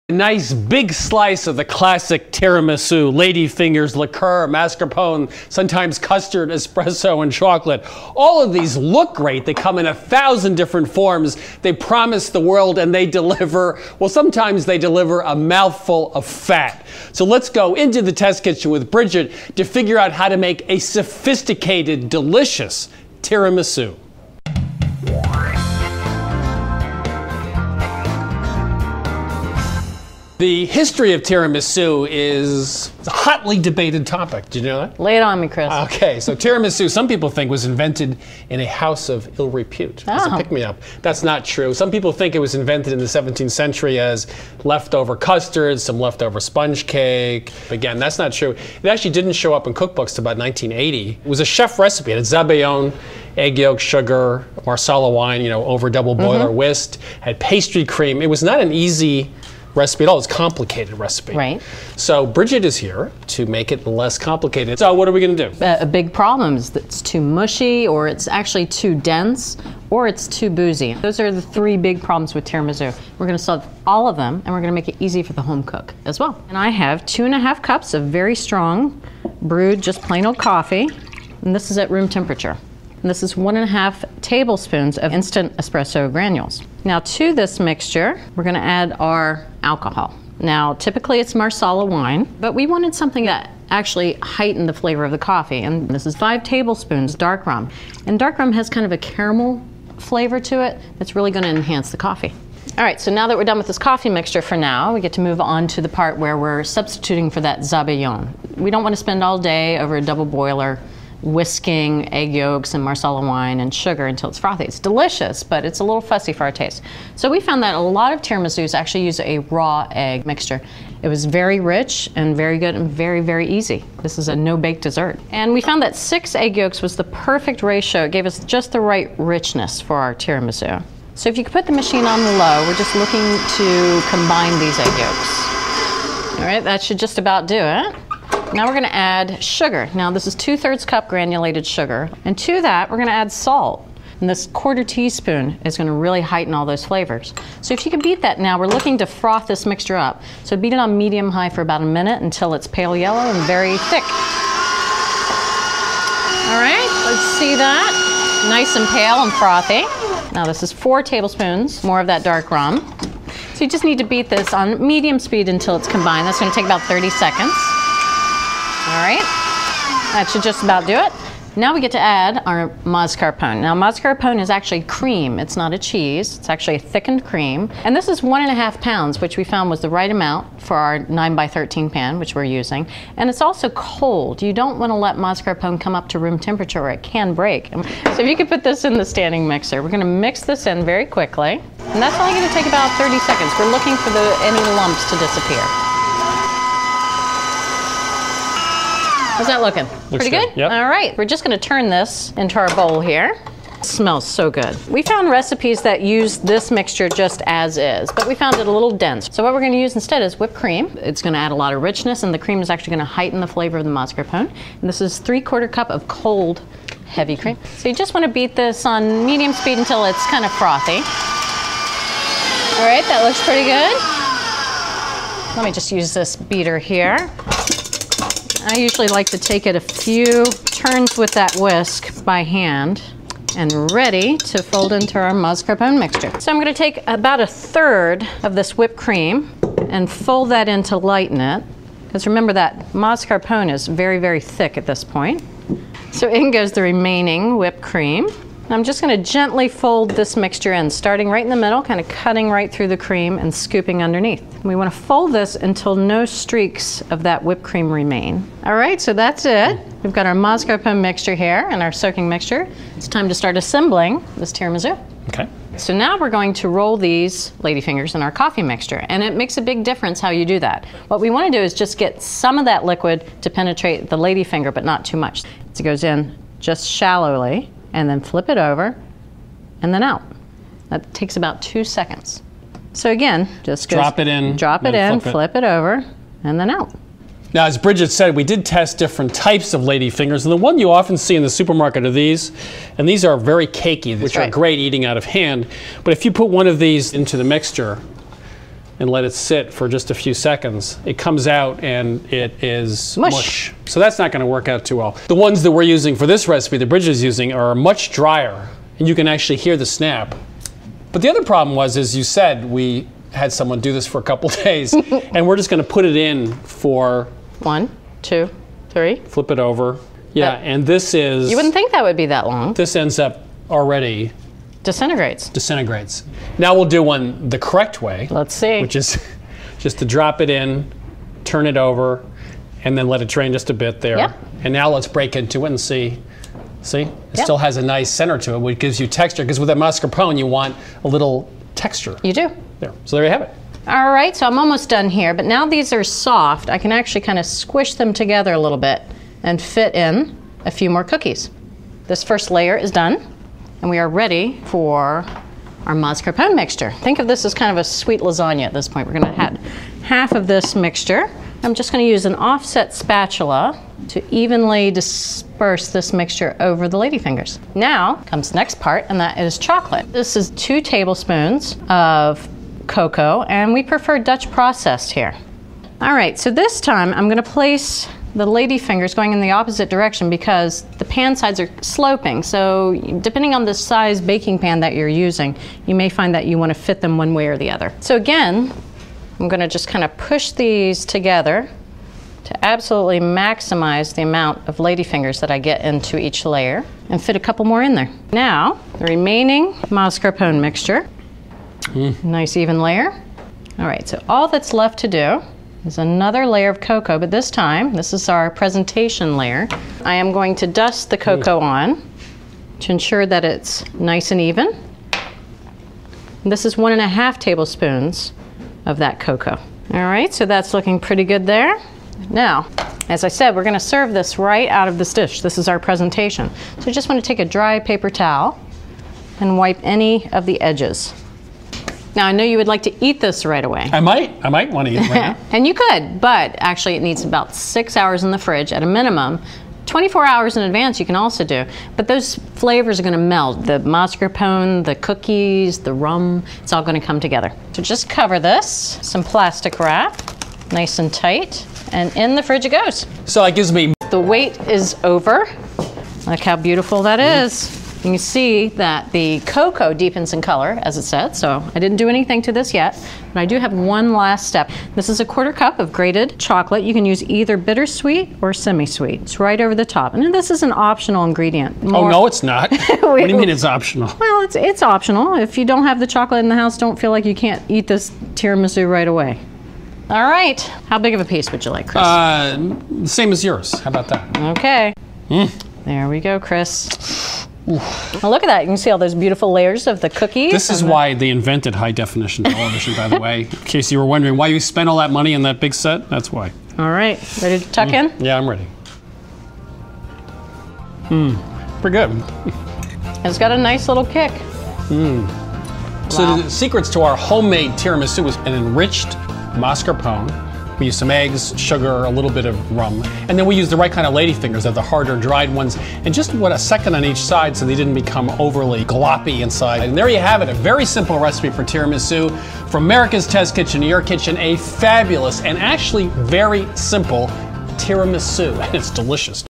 A nice big slice of the classic tiramisu, ladyfingers, liqueur, mascarpone, sometimes custard, espresso, and chocolate. All of these look great. They come in 1,000 different forms. They promise the world and they deliver, well, sometimes they deliver a mouthful of fat. So let's go into the test kitchen with Bridget to figure out how to make a sophisticated, delicious tiramisu. The history of tiramisu is a hotly debated topic. Did you know that? Lay it on me, Chris. Okay, so tiramisu, some people think was invented in a house of ill repute as a pick-me-up. That's not true. Some people think it was invented in the 17th century as leftover custard, some leftover sponge cake. Again, that's not true. It actually didn't show up in cookbooks till about 1980. It was a chef recipe. It had zabaione, egg yolk, sugar, marsala wine, over double boiler whisked, had pastry cream. It was not an easy recipe at all. It's a complicated recipe. Right. So Bridget is here to make it less complicated. So what are we going to do? A big problem is that it's too mushy, or it's actually too dense, or it's too boozy. Those are the three big problems with tiramisu. We're going to solve all of them, and we're going to make it easy for the home cook as well. And I have 2½ cups of very strong brewed, just plain old coffee, and this is at room temperature. And this is 1½ tablespoons of instant espresso granules. Now to this mixture, we're going to add our alcohol. Now typically it's marsala wine, but we wanted something that actually heightened the flavor of the coffee. And this is 5 tablespoons dark rum. And dark rum has kind of a caramel flavor to it that's really going to enhance the coffee. All right, so now that we're done with this coffee mixture for now, we get to move on to the part where we're substituting for that zabaione. We don't want to spend all day over a double boiler whisking egg yolks and marsala wine and sugar until it's frothy. It's delicious, but it's a little fussy for our taste. So we found that a lot of tiramisus actually use a raw egg mixture. It was very rich and very good and very, very easy. This is a no-bake dessert. And we found that 6 egg yolks was the perfect ratio. It gave us just the right richness for our tiramisu. So if you could put the machine on low, we're just looking to combine these egg yolks. All right, that should just about do it. Now we're going to add sugar. Now this is 2/3 cup granulated sugar. And to that, we're going to add salt. And this 1/4 teaspoon is going to really heighten all those flavors. So if you can beat that now, we're looking to froth this mixture up. So beat it on medium-high for about a minute until it's pale yellow and very thick. All right, let's see that. Nice and pale and frothy. Now this is 4 tablespoons, more of that dark rum. So you just need to beat this on medium speed until it's combined. That's going to take about 30 seconds. All right, that should just about do it. Now we get to add our mascarpone. Now mascarpone is actually cream. It's not a cheese. It's actually a thickened cream. And this is 1½ pounds, which we found was the right amount for our 9x13 pan, which we're using. And it's also cold. You don't want to let mascarpone come up to room temperature or it can break. So if you could put this in the standing mixer, we're going to mix this in very quickly. And that's only going to take about 30 seconds. We're looking for any lumps to disappear. How's that looking? Looks Pretty good? Yep. All right, we're just going to turn this into our bowl here. It smells so good. We found recipes that use this mixture just as is, but we found it a little dense. So what we're going to use instead is whipped cream. It's going to add a lot of richness, and the cream is actually going to heighten the flavor of the mascarpone. And this is 3/4 cup of cold, heavy cream. So you just want to beat this on medium speed until it's kind of frothy. All right, that looks pretty good. Let me just use this beater here. I usually like to take it a few turns with that whisk by hand and ready to fold into our mascarpone mixture. So I'm going to take about 1/3 of this whipped cream and fold that in to lighten it. Because remember that mascarpone is very, very thick at this point. So in goes the remaining whipped cream. I'm just going to gently fold this mixture in, starting right in the middle, kind of cutting right through the cream and scooping underneath. We want to fold this until no streaks of that whipped cream remain. All right, so that's it. We've got our mascarpone mixture here and our soaking mixture. It's time to start assembling this tiramisu. Okay. So now we're going to roll these ladyfingers in our coffee mixture, and it makes a big difference how you do that. What we want to do is just get some of that liquid to penetrate the ladyfinger, but not too much. So it goes in just shallowly, and then flip it over, and then out. That takes about 2 seconds. So again, just drop it in, flip it over, and then out. Now, as Bridget said, we did test different types of ladyfingers, and the one you often see in the supermarket are these, and these are very cakey, which are great eating out of hand. But if you put one of these into the mixture, and let it sit for just a few seconds, it comes out and it is mush. So that's not going to work out too well. The ones that we're using for this recipe, that Bridget's using, are much drier, and you can actually hear the snap. But the other problem was, as you said, we had someone do this for a couple days, and we're just going to put it in for 1, 2, 3. Flip it over. Yeah, and this is... You wouldn't think that would be that long. This ends up already... Disintegrates. Now we'll do one the correct way. Let's see. Which is just to drop it in, turn it over, and then let it drain just a bit there. Yep. And now let's break into it and see. See? It still has a nice center to it, which gives you texture, because with that mascarpone, you want a little texture. You do. There. So there you have it. All right, so I'm almost done here, but now these are soft. I can actually kind of squish them together a little bit and fit in a few more cookies. This first layer is done, and we are ready for our mascarpone mixture. Think of this as kind of a sweet lasagna at this point. We're gonna add half of this mixture. I'm just gonna use an offset spatula to evenly disperse this mixture over the ladyfingers. Now comes the next part, and that is chocolate. This is 2 tablespoons of cocoa, and we prefer Dutch processed here. All right, so this time I'm gonna place the ladyfingers going in the opposite direction because the pan sides are sloping. So depending on the size baking pan that you're using, you may find that you want to fit them one way or the other. So again, I'm going to just kind of push these together to absolutely maximize the amount of ladyfingers that I get into each layer and fit a couple more in there. Now, the remaining mascarpone mixture, nice even layer. All right, so all that's left to do is another layer of cocoa, but this time, this is our presentation layer. I am going to dust the cocoa on to ensure that it's nice and even. And this is 1.5 tablespoons of that cocoa. All right, so that's looking pretty good there. Now, as I said, we're gonna serve this right out of this dish. This is our presentation. So you just wanna take a dry paper towel and wipe any of the edges. Now, I know you would like to eat this right away. I might want to eat it right now. And you could, but actually it needs about 6 hours in the fridge at a minimum. 24 hours in advance you can also do. But those flavors are going to meld. The mascarpone, the cookies, the rum, it's all going to come together. So just cover this, some plastic wrap, nice and tight, and in the fridge it goes. So that gives me... The wait is over. Look how beautiful that is. You can see that the cocoa deepens in color, as it said, so I didn't do anything to this yet, but I do have one last step. This is a 1/4 cup of grated chocolate. You can use either bittersweet or semi-sweet. It's right over the top, and this is an optional ingredient. Oh, no, it's not. What do you mean it's optional? Well, it's optional. If you don't have the chocolate in the house, don't feel like you can't eat this tiramisu right away. All right, how big of a piece would you like, Chris? Same as yours. How about that? Okay. There we go, Chris. Well, look at that. You can see all those beautiful layers of the cookies. This is why they invented high-definition television, by the way. In case you were wondering why you spent all that money on that big set, that's why. All right. Ready to tuck in? Yeah, I'm ready. Pretty good. It's got a nice little kick. So the secrets to our homemade tiramisu is an enriched mascarpone. We use some eggs, sugar, a little bit of rum, and then we use the right kind of ladyfingers, they're the harder dried ones, and just a second on each side so they didn't become overly gloppy inside. And there you have it, a very simple recipe for tiramisu from America's Test Kitchen to your kitchen, a fabulous and actually very simple tiramisu, and it's delicious.